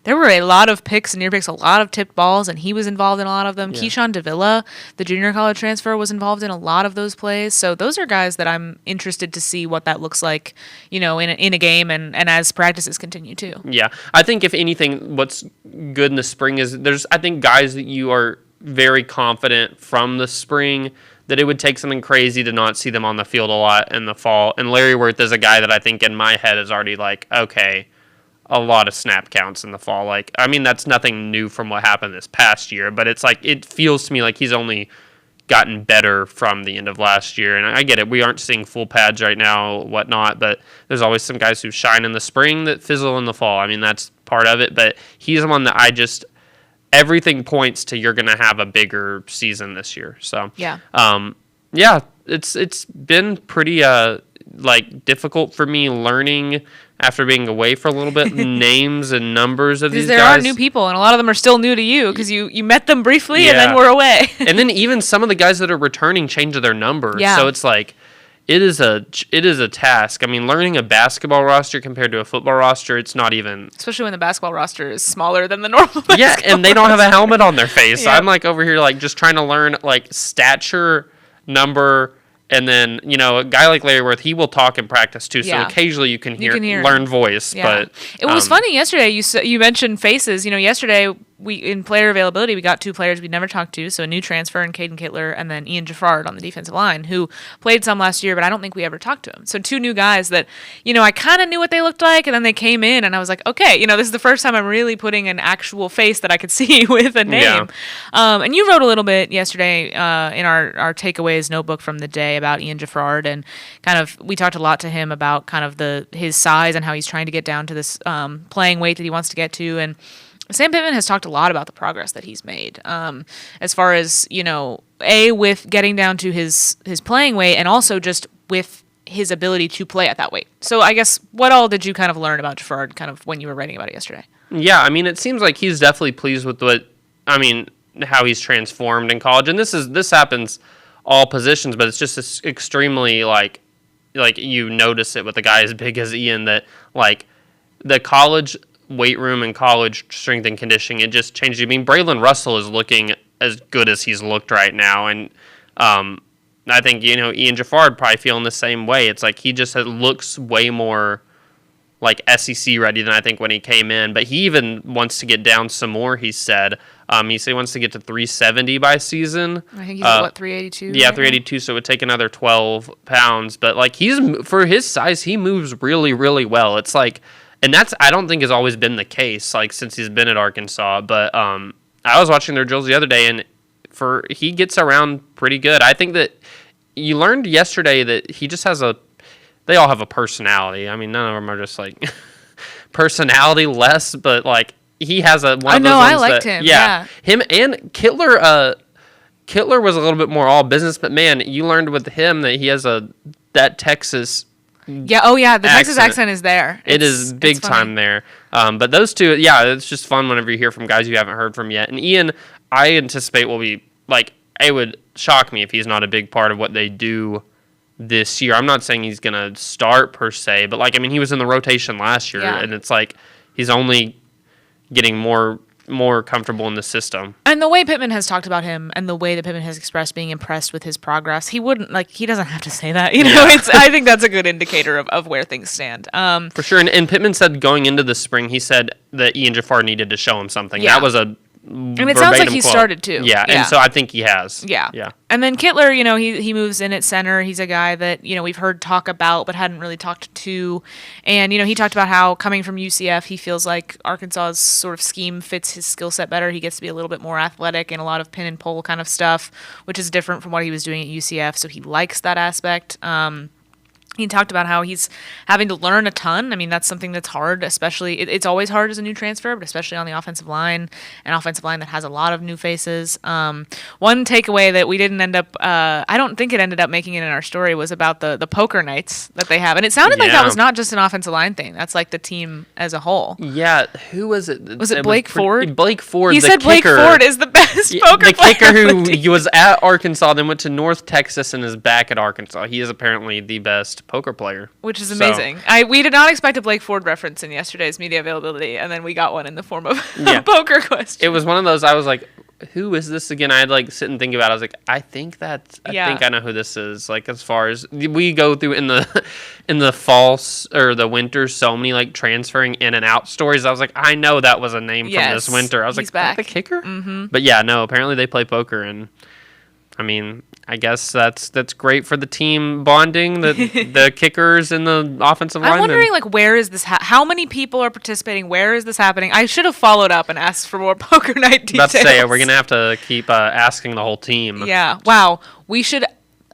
there were a lot of picks and near picks, a lot of tipped balls, and he was involved in a lot of them. Yeah. Keyshawn Davila, the junior college transfer, was involved in a lot of those plays. So those are guys that I'm interested to see what that looks like, in a game and as practices continue too. Yeah, I think if anything, what's good in the spring is I think guys that you are very confident from the spring that it would take something crazy to not see them on the field a lot in the fall. And Larry Worth is a guy that I think in my head is already like, okay, a lot of snap counts in the fall. Like, I mean, that's nothing new from what happened this past year, but it's like, it feels to me like he's only gotten better from the end of last year. And I get it. We aren't seeing full pads right now, whatnot, but there's always some guys who shine in the spring that fizzle in the fall. I mean, that's part of it, but he's the one that everything points to you're going to have a bigger season this year. So it's been pretty difficult for me learning after being away for a little bit names and numbers of these guys. There are new people, and a lot of them are still new to you because you met them briefly and then we're away. And then even some of the guys that are returning change their number. Yeah. So it's like it is a task. I mean, learning a basketball roster compared to a football roster, it's not even. Especially when the basketball roster is smaller than the normal basketball and they don't have a helmet on their face. Yeah. So I'm like over here like just trying to learn like stature, number, and then a guy like Larry Worth, he will talk in practice too. So occasionally you can learn voice. Yeah. But it was funny yesterday. You mentioned faces. Yesterday in player availability, we got two players we'd never talked to. So a new transfer in Caden Kittler and then Ian Jaffard on the defensive line, who played some last year, but I don't think we ever talked to him. So two new guys that, I kind of knew what they looked like, and then they came in and I was like, okay, this is the first time I'm really putting an actual face that I could see with a name. Yeah. And you wrote a little bit yesterday in our takeaways notebook from the day about Ian Jaffard, and kind of we talked a lot to him about kind of his size and how he's trying to get down to this playing weight that he wants to get to. And Sam Pittman has talked a lot about the progress that he's made as far as, with getting down to his playing weight and also just with his ability to play at that weight. So I guess what all did you kind of learn about Jaffard kind of when you were writing about it yesterday? Yeah, I mean, it seems like he's definitely pleased with how he's transformed in college. And this happens all positions, but it's just extremely like you notice it with a guy as big as Ian that like the college weight room and college strength and conditioning, it just changed. I mean, Braylon Russell is looking as good as he's looked right now, and I think Ian Jaffard probably feeling the same way. It's like he just looks way more like SEC ready than I think when he came in. But he even wants to get down some more. He said he wants to get to 370 by season. I think he's at 382. Yeah, 382. So it would take another 12 pounds. But like for his size, he moves really, really well. It's like. And that's, I don't think, has always been the case, like, since he's been at Arkansas. But I was watching their drills the other day, and he gets around pretty good. I think that you learned yesterday that he just has they all have a personality. I mean, none of them are just like personality less, but like he has one of those ones I liked him. Yeah. Him and Kittler. Kittler was a little bit more all business, but man, you learned with him that he has that Texas. Yeah. Oh yeah. The Texas accent is there. It is big time there. But those two, it's just fun whenever you hear from guys you haven't heard from yet. And Ian, I anticipate will be like, it would shock me if he's not a big part of what they do this year. I'm not saying he's gonna start per se, but like, I mean, he was in the rotation last year, and it's like he's only getting more comfortable in the system. And the way Pittman has talked about him and the way that Pittman has expressed being impressed with his progress, he doesn't have to say that. I think that's a good indicator of where things stand. For sure. And Pittman said going into the spring, he said that Ian Jafar needed to show him something. Yeah. That was a and it sounds like he started to. Yeah, and so I think he has. Yeah. And then Kittler, he moves in at center. He's a guy that, we've heard talk about but hadn't really talked to. And, he talked about how coming from UCF, he feels like Arkansas's sort of scheme fits his skill set better. He gets to be a little bit more athletic and a lot of pin and pull kind of stuff, which is different from what he was doing at UCF. So he likes that aspect. He talked about how he's having to learn a ton. I mean, that's something that's hard, especially it's always hard as a new transfer, but especially on the offensive line, an offensive line that has a lot of new faces. One takeaway that we didn't end up, I don't think it ended up making it in our story, was about the poker nights that they have. And it sounded like that was not just an offensive line thing. That's like the team as a whole. Yeah. Who was it? Was it Blake Ford? Blake Ford, he said Blake Ford is the best poker player. The kicker who was at Arkansas, then went to North Texas and is back at Arkansas. He is apparently the best poker player, which is amazing. We did not expect a Blake Ford reference in yesterday's media availability, and then we got one in the form of a poker question. It was one of those. I was like, "Who is this again?" I had like sit and think about it. I was like, "I think I know who this is." Like, as far as we go through in the fall or the winter, so many like transferring in and out stories. I was like, I know that was a name from this winter. I was like, back. The kicker. Mm-hmm. But yeah, no. Apparently they play poker, and I mean, I guess that's great for the team bonding, the kickers and the offensive linemen. I'm wondering, like, where is this? How many people are participating? Where is this happening? I should have followed up and asked for more poker night details. Let's say we're gonna have to keep asking the whole team. Yeah. Wow. We should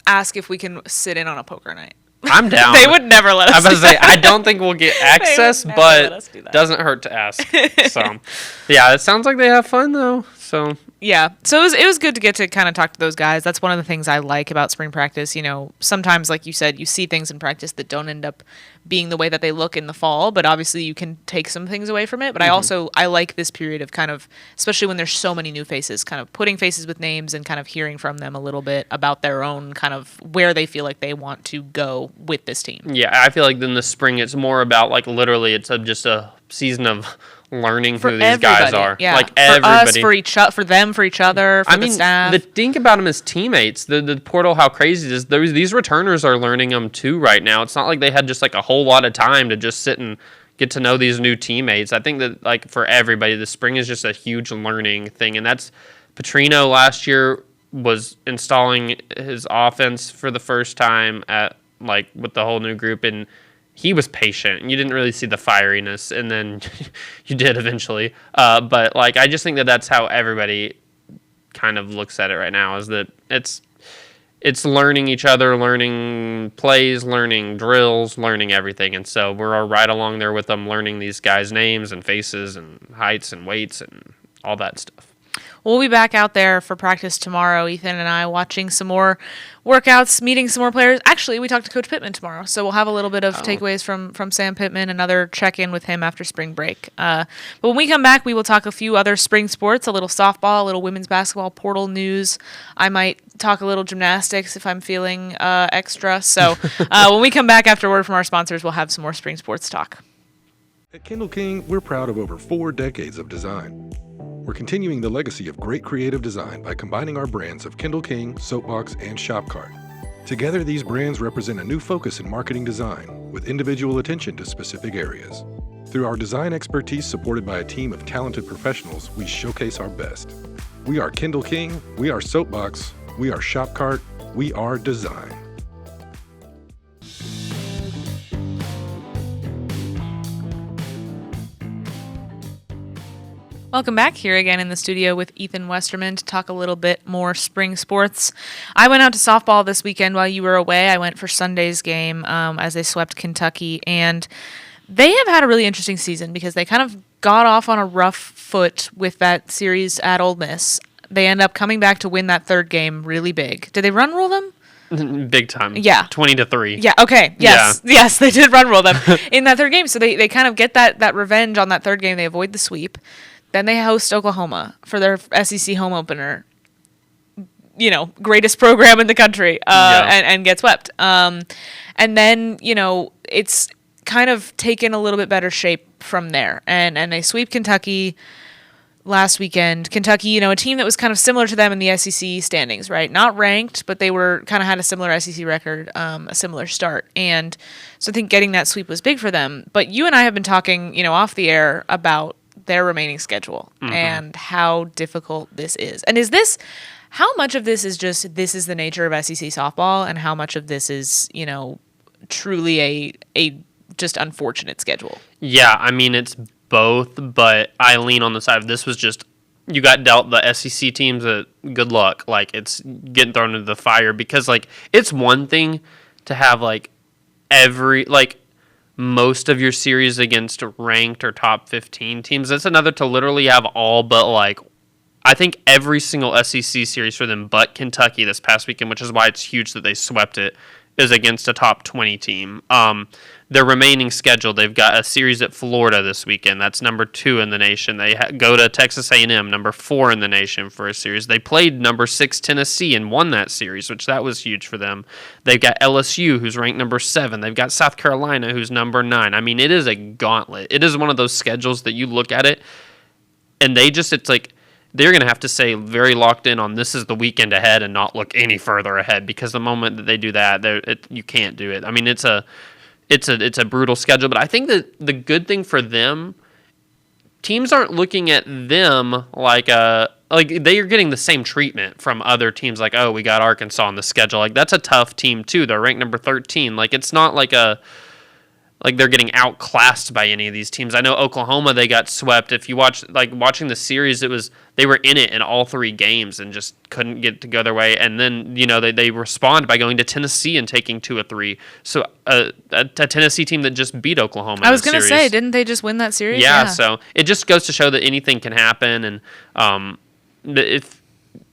ask if we can sit in on a poker night. I'm down. They would never let us. I was about to say, I don't think we'll get access, but doesn't hurt to ask. So, yeah, it sounds like they have fun though. So. Yeah, so it was good to get to kind of talk to those guys. That's one of the things I like about spring practice. Sometimes, like you said, you see things in practice that don't end up being the way that they look in the fall, but obviously you can take some things away from it. But I like this period of kind of, especially when there's so many new faces, kind of putting faces with names and kind of hearing from them a little bit about their own kind of where they feel like they want to go with this team. Yeah, I feel like in the spring it's more about like literally it's just a season of learning who these guys are. Yeah. Like everybody. For us, for them, for each other, for the staff. The think about them as teammates. The portal, how crazy it is. These returners are learning them too right now. It's not like they had just like a whole lot of time to just sit and get to know these new teammates. I think that like for everybody, the spring is just a huge learning thing. And that's Petrino last year was installing his offense for the first time at like with the whole new group, and he was patient. You didn't really see the fieriness, and then you did eventually. But like, I just think that that's how everybody kind of looks at it right now. Is that it's learning each other, learning plays, learning drills, learning everything. And so we're all right along there with them, learning these guys' names and faces and heights and weights and all that stuff. We'll be back out there for practice tomorrow, Ethan and I, watching some more workouts, meeting some more players. Actually, we talked to Coach Pittman tomorrow, so we'll have a little bit of takeaways from Sam Pittman, another check-in with him after spring break. But when we come back, we will talk a few other spring sports, a little softball, a little women's basketball, portal news. I might talk a little gymnastics if I'm feeling extra. So when we come back after word from our sponsors, we'll have some more spring sports talk. At Kindle King, we're proud of over 4 decades of design. We're continuing the legacy of great creative design by combining our brands of Kindle King, Soapbox, and Shopcart. Together, these brands represent a new focus in marketing design with individual attention to specific areas. Through our design expertise supported by a team of talented professionals, we showcase our best. We are Kindle King, we are Soapbox, we are Shopcart, we are design. Welcome back, here again in the studio with Ethan Westerman to talk a little bit more spring sports. I went out to softball this weekend while you were away. I went for Sunday's game as they swept Kentucky, and they have had a really interesting season because they kind of got off on a rough foot with that series at Ole Miss. They end up coming back to win that third game really big. Did they run rule them? Big time. Yeah. 20-3. Yeah, okay. Yes. Yeah. Yes, they did run rule them in that third game. So they kind of get that revenge on that third game. They avoid the sweep. Then they host Oklahoma for their SEC home opener. You know, greatest program in the country, and get swept. And then, it's kind of taken a little bit better shape from there. And they sweep Kentucky last weekend. Kentucky, a team that was kind of similar to them in the SEC standings, right? Not ranked, but they were kind of had a similar SEC record, a similar start. And so I think getting that sweep was big for them. But you and I have been talking, off the air about their remaining schedule and how difficult this is. And how much of this is just, this is the nature of SEC softball, and how much of this is, truly a just unfortunate schedule? Yeah, I mean, it's both, but I lean on the side of this was just, you got dealt the SEC teams that good luck. Like, it's getting thrown into the fire because, like, it's one thing to have, like, most of your series against ranked or top 15 teams. It's another to literally have all but, like, I think every single SEC series for them but Kentucky this past weekend, which is why it's huge that they swept it, is against a top 20 team. Their remaining schedule, they've got a series at Florida this weekend. That's number 2 in the nation. They go to Texas A&M, number 4 in the nation for a series. They played number 6 Tennessee and won that series, which that was huge for them. They've got LSU, who's ranked number 7. They've got South Carolina, who's number 9. I mean, it is a gauntlet. It is one of those schedules that you look at it, and it's like, they're going to have to stay very locked in on this is the weekend ahead and not look any further ahead, because the moment that they do that, you can't do it. I mean, it's a brutal schedule, but I think that the good thing for them, teams aren't looking at them like they are getting the same treatment from other teams. Like, oh, we got Arkansas on the schedule. Like, that's a tough team too. They're ranked number 13. Like, it's not like they're getting outclassed by any of these teams. I know Oklahoma, they got swept. If you watching the series, they were in it in all 3 games and just couldn't get to go their way. And then, they respond by going to Tennessee and taking 2 of 3. So a Tennessee team that just beat Oklahoma. I was going to say, didn't they just win that series? Yeah, so it just goes to show that anything can happen. And if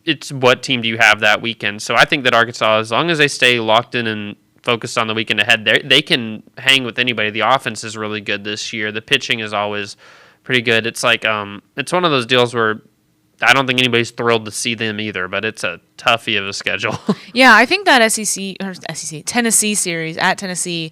it's what team do you have that weekend? So I think that Arkansas, as long as they stay locked in and focused on the weekend ahead, they can hang with anybody. The offense is really good this year. The pitching is always pretty good. It's like it's one of those deals where I don't think anybody's thrilled to see them either, but it's a toughie of a schedule. Yeah, I think that Tennessee series at Tennessee,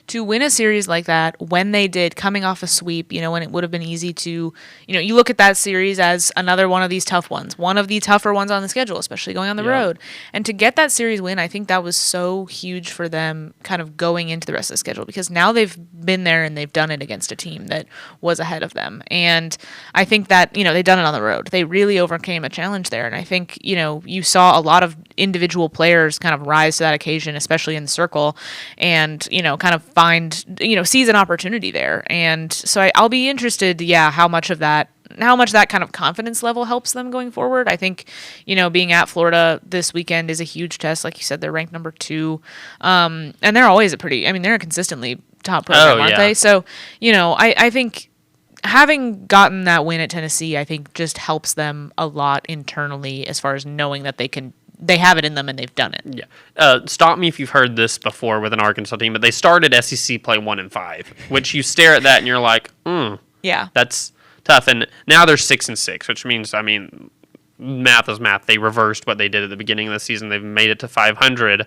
to win a series like that when they did, coming off a sweep, when it would have been easy to, you look at that series as another one of these tough ones, one of the tougher ones on the schedule, especially going on the road. And to get that series win, I think that was so huge for them kind of going into the rest of the schedule, because now they've been there and they've done it against a team that was ahead of them. And I think that, they've done it on the road. They really overcame a challenge there. And I think, you saw a lot of individual players kind of rise to that occasion, especially in the circle, and, kind of find, seize an opportunity there. And so I'll be interested, how much that kind of confidence level helps them going forward. I think, being at Florida this weekend is a huge test. Like you said, they're ranked number 2. And they're always they're a consistently top program, aren't they? So, I think having gotten that win at Tennessee, I think just helps them a lot internally as far as knowing that they have it in them and they've done it. Yeah. Stop me if you've heard this before with an Arkansas team, but they started SEC play 1-5, which you stare at that and you're like, yeah, that's tough. And now they're 6-6, which means, math is math. They reversed what they did at the beginning of the season. They've made it to 500.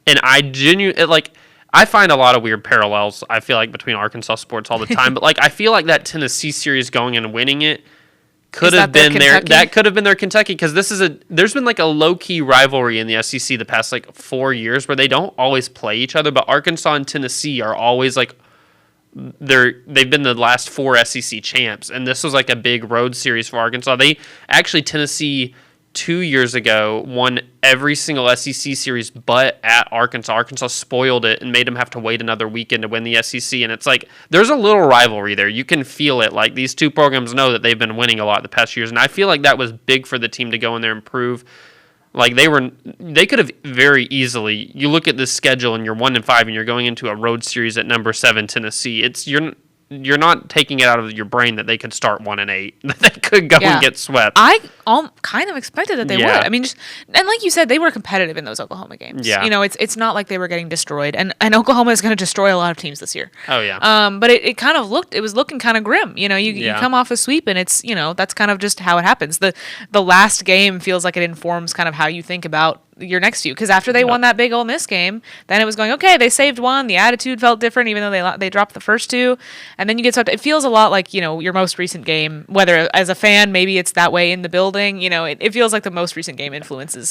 And I find a lot of weird parallels, I feel like, between Arkansas sports all the time. But I feel like that Tennessee series going and winning it could have been their Kentucky, because there's been a low-key rivalry in the SEC the past 4 years where they don't always play each other, but Arkansas and Tennessee are always they've been the last 4 SEC champs, and this was a big road series for Arkansas. Tennessee 2 years ago won every single SEC series but at Arkansas. Arkansas spoiled it and made them have to wait another weekend to win the SEC. And it's like there's a little rivalry there. You can feel it. Like these two programs know that they've been winning a lot the past years. And I feel like that was big for the team to go in there and prove. Like they could have very easily. You look at this schedule and you're 1-5 and you're going into a road series at number 7 Tennessee. You're not taking it out of your brain that they could start 1-8. That they could go and get swept. I kind of expected that they would. I mean, and like you said, they were competitive in those Oklahoma games. Yeah. You know, it's not like they were getting destroyed. And Oklahoma is going to destroy a lot of teams this year. Oh yeah. But it was looking kind of grim. You know, you come off a sweep and it's, you know, that's kind of just how it happens. The last game feels like it informs kind of how you think about your next few, because after they won that big Ole Miss game, then it was going, okay, they saved one, the attitude felt different even though they dropped the first two, and then you get swept. It feels a lot like, you know, your most recent game, whether as a fan maybe it's that way in the building, you know, it feels like the most recent game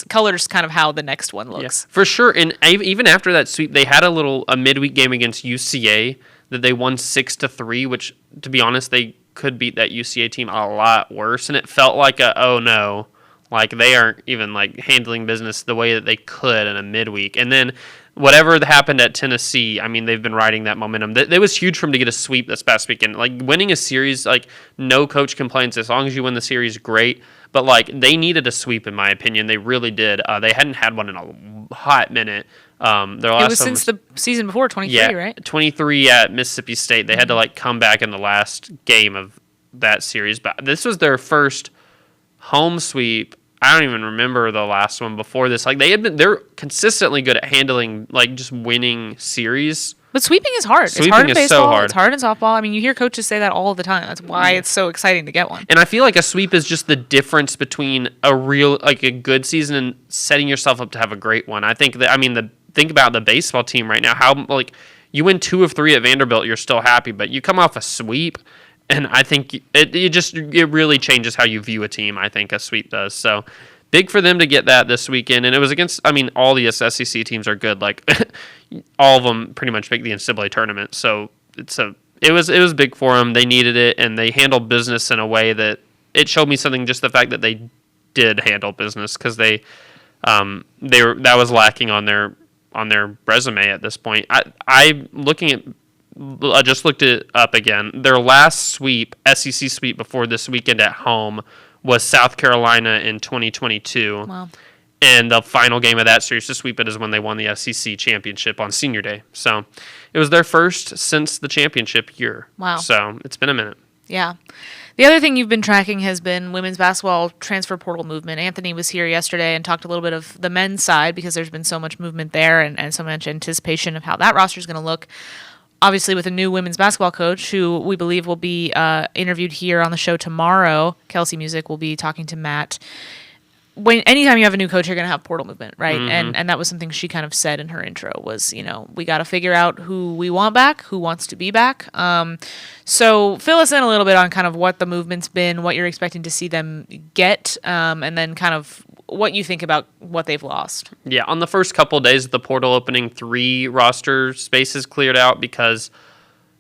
colors kind of how the next one looks. For sure. And even after that sweep, they had a midweek game against UCA that they won 6-3, which to be honest, they could beat that UCA team a lot worse, and it felt like oh no, like they aren't even like handling business the way that they could in a midweek. And then whatever happened at Tennessee, I mean, they've been riding that momentum. It was huge for them to get a sweep this past weekend. Like winning a series, like no coach complains as long as you win the series, great. But like they needed a sweep in my opinion. They really did. They hadn't had one in a hot minute. Their last it was since the season before 23, right? 23 at Mississippi State. They had to like come back in the last game of that series, but this was their first home sweep. I don't even remember the last one before this. Like they're consistently good at handling like just winning series. But sweeping is hard. Sweeping it's hard in is baseball. so hard. It's hard in softball. I mean, you hear coaches say that all the time. That's why it's so exciting to get one. And I feel like a sweep is just the difference between a good season and setting yourself up to have a great one. I think think about the baseball team right now. How like you win 2 of 3 at Vanderbilt, you're still happy, but you come off a sweep. And I think it really changes how you view a team, I think, a sweep does. So big for them to get that this weekend. And it was against, I mean, all the SEC teams are good. Like, all of them pretty much make the NCAA tournament. So it was big for them. They needed it, and they handled business in a way that it showed me something, just the fact that they did handle business, because that was lacking on their resume at this point. I just looked it up again. Their last sweep, SEC sweep before this weekend at home, was South Carolina in 2022. Wow. And the final game of that series to sweep it is when they won the SEC championship on Senior Day. So it was their first since the championship year. Wow. So it's been a minute. Yeah. The other thing you've been tracking has been women's basketball transfer portal movement. Anthony was here yesterday and talked a little bit of the men's side, because there's been so much movement there and so much anticipation of how that roster is going to look. Obviously, with a new women's basketball coach who we believe will be interviewed here on the show tomorrow, Kelsey Music will be talking to Matt. Anytime you have a new coach, you're going to have portal movement, right? Mm-hmm. And that was something she kind of said in her intro was, you know, we got to figure out who we want back, who wants to be back. So fill us in a little bit on kind of what the movement's been, what you're expecting to see them get, and then kind of what you think about what they've lost. Yeah, on the first couple of days of the portal opening, 3 roster spaces cleared out because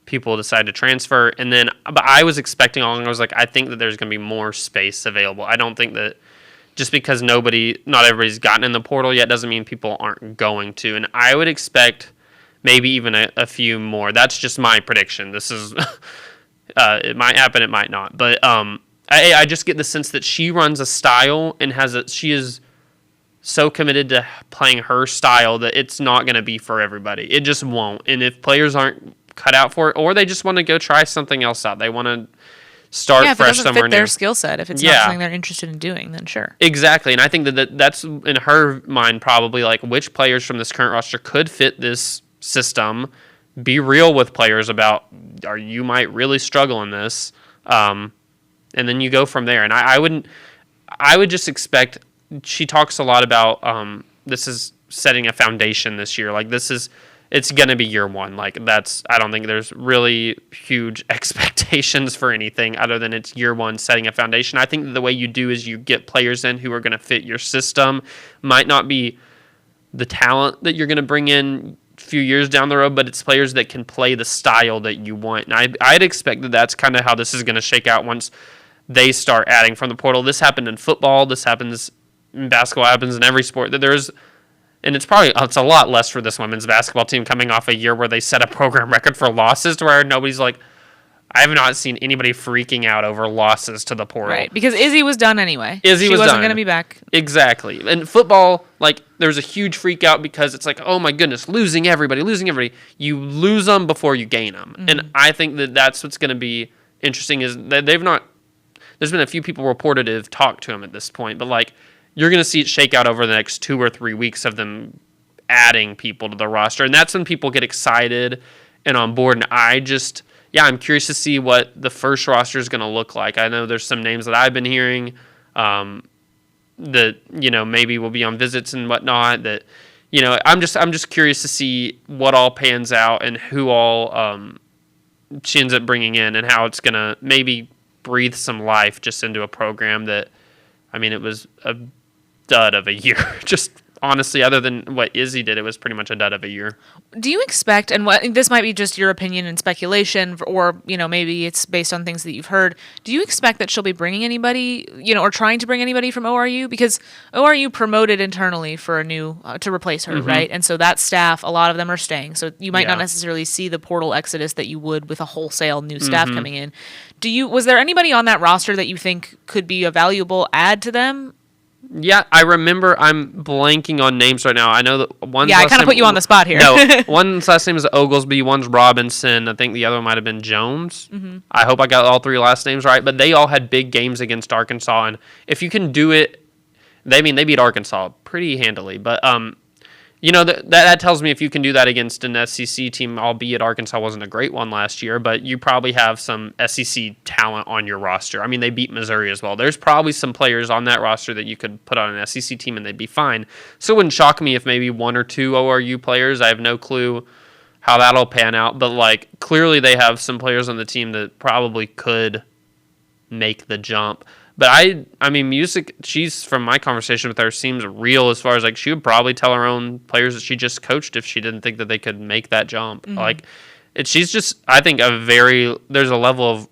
people decided to transfer. And then, but I was expecting I was like, I think that there's going to be more space available. I don't think that just because not everybody's gotten in the portal yet doesn't mean people aren't going to. And I would expect maybe even a few more. That's just my prediction. This is, it might happen, it might not. But I just get the sense that she runs a style and she is so committed to playing her style that it's not going to be for everybody. It just won't. And if players aren't cut out for it, or they just want to go try something else out, they want to start fresh somewhere new. If it doesn't fit their skill set, if it's not something they're interested in doing, then sure. Exactly. And I think that's in her mind probably like which players from this current roster could fit this system. Be real with players about, you might really struggle in this. And then you go from there. And I would just expect, she talks a lot about this is setting a foundation this year. Like it's going to be year one. Like I don't think there's really huge expectations for anything other than it's year one setting a foundation. I think the way you do is you get players in who are going to fit your system. Might not be the talent that you're going to bring in a few years down the road, but it's players that can play the style that you want. And I'd expect that that's kind of how this is going to shake out once they start adding from the portal. This happened in football. This happens basketball happens in every sport, that there's, and it's a lot less for this women's basketball team coming off a year where they set a program record for losses to where nobody's like, I have not seen anybody freaking out over losses to the portal. Right, because Izzy was done anyway. She wasn't going to be back. Exactly. And football, like, there's a huge freak out because it's like, oh my goodness, losing everybody. You lose them before you gain them. Mm-hmm. And I think that that's what's going to be interesting is that there's been a few people reported to have talked to him at this point, but like, you're going to see it shake out over the next 2 or 3 weeks of them adding people to the roster. And that's when people get excited and on board. And I'm curious to see what the first roster is going to look like. I know there's some names that I've been hearing that, maybe will be on visits and whatnot. That, I'm just curious to see what all pans out and who all she ends up bringing in and how it's going to maybe breathe some life just into a program that, it was a dud of a year. Just honestly, other than what Izzy did, it was pretty much a dud of a year. Do you expect, and this might be just your opinion and speculation, or maybe it's based on things that you've heard. Do you expect that she'll be bringing anybody, or trying to bring anybody from ORU? Because ORU promoted internally for a new to replace her, right? And so that staff, a lot of them are staying. So you might not necessarily see the portal exodus that you would with a wholesale new staff coming in. Was there anybody on that roster that you think could be a valuable add to them? Yeah, I remember. I'm blanking on names right now. I know that one. Yeah, I kind of put you on the spot here. No, one's last name is Oglesby, one's Robinson. I think the other one might have been Jones. Mm-hmm. I hope I got all 3 last names right. But they all had big games against Arkansas, and if you can do it, they beat Arkansas pretty handily. But that tells me if you can do that against an SEC team, albeit Arkansas wasn't a great one last year, but you probably have some SEC talent on your roster. They beat Missouri as well. There's probably some players on that roster that you could put on an SEC team and they'd be fine. So it wouldn't shock me if maybe 1 or 2 ORU players. I have no clue how that'll pan out, but clearly they have some players on the team that probably could make the jump. But Music, she's, from my conversation with her, seems real as far as she would probably tell her own players that she just coached if she didn't think that they could make that jump. Mm-hmm. She's just, I think, there's a level of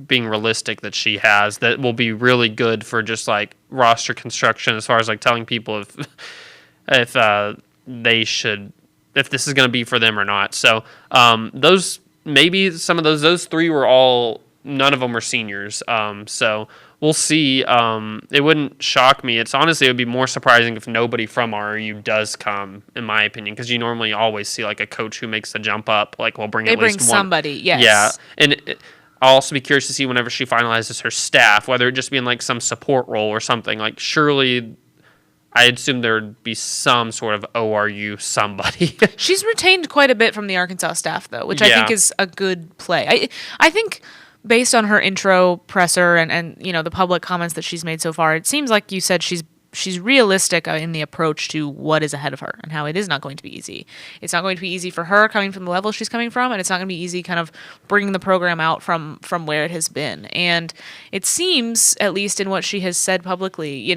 being realistic that she has that will be really good for just roster construction as far as telling people if this is going to be for them or not. So those 3 were all, none of them were seniors. So we'll see. It wouldn't shock me. It would be more surprising if nobody from RU does come, in my opinion, because you normally always see a coach who makes the jump up. We'll bring at least one. Somebody, yes. Yeah, and I'll also be curious to see whenever she finalizes her staff, whether it just be in some support role or something. Surely, I assume there would be some sort of ORU somebody. She's retained quite a bit from the Arkansas staff, though, which I think is a good play. I think, based on her intro presser and the public comments that she's made so far, it seems like you said she's realistic in the approach to what is ahead of her and how it is not going to be easy. It's not going to be easy for her coming from the level she's coming from, and it's not going to be easy kind of bringing the program out from where it has been. And it seems, at least in what she has said publicly,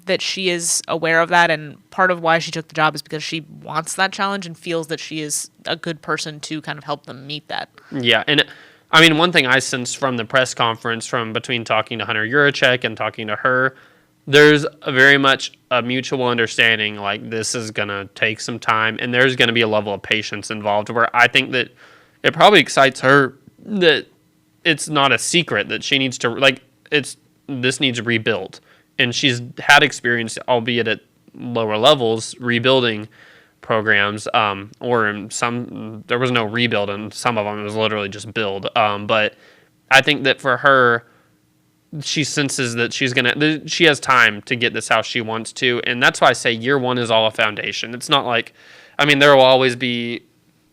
that she is aware of that, and part of why she took the job is because she wants that challenge and feels that she is a good person to kind of help them meet that. Yeah, and one thing I sensed from the press conference, from between talking to Hunter Yurachek and talking to her, there's very much a mutual understanding, this is going to take some time, and there's going to be a level of patience involved where I think that it probably excites her that it's not a secret that she needs to, this needs rebuilt. And she's had experience, albeit at lower levels, rebuilding programs, or in some, there was no rebuild in some of them, it was literally just build. But I think that for her, she senses that she has time to get this how she wants to, and that's why I say year 1 is all a foundation. It's not there will always be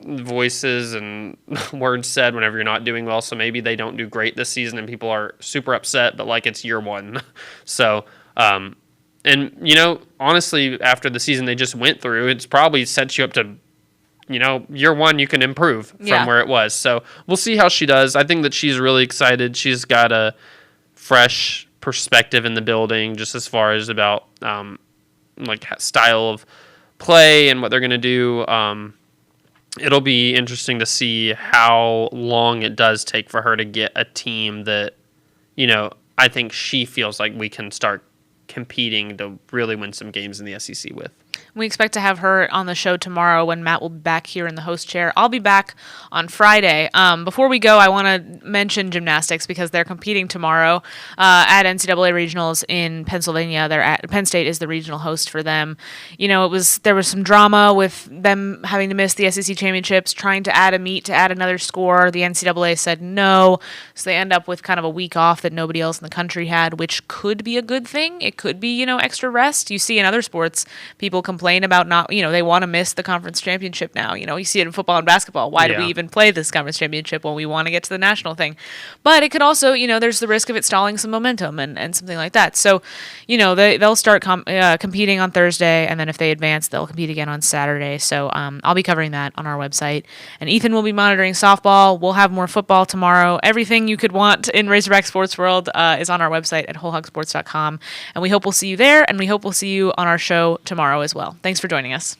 voices and words said whenever you're not doing well, so maybe they don't do great this season and people are super upset, but it's year 1. So, and honestly, after the season they just went through, it's probably sets you up to, year 1 you can improve from where it was. So we'll see how she does. I think that she's really excited. She's got a fresh perspective in the building, just as far as about style of play and what they're going to do. It'll be interesting to see how long it does take for her to get a team that, I think she feels like we can start competing to really win some games in the SEC with. We expect to have her on the show tomorrow when Matt will be back here in the host chair. I'll be back on Friday. Before we go, I want to mention gymnastics because they're competing tomorrow at NCAA regionals in Pennsylvania. Penn State is the regional host for them. There was some drama with them having to miss the SEC championships, trying to add a meet to add another score. The NCAA said no, so they end up with kind of a week off that nobody else in the country had, which could be a good thing. It could be, extra rest. You see in other sports, people complain about not, they want to miss the conference championship now. You see it in football and basketball. Why do we even play this conference championship when we want to get to the national thing? But it could also, there's the risk of it stalling some momentum and something like that. So, they'll start competing on Thursday, and then if they advance, they'll compete again on Saturday. So I'll be covering that on our website. And Ethan will be monitoring softball. We'll have more football tomorrow. Everything you could want in Razorback Sports World is on our website at wholehogsports.com. And we hope we'll see you there, and we hope we'll see you on our show tomorrow as well. Thanks for joining us.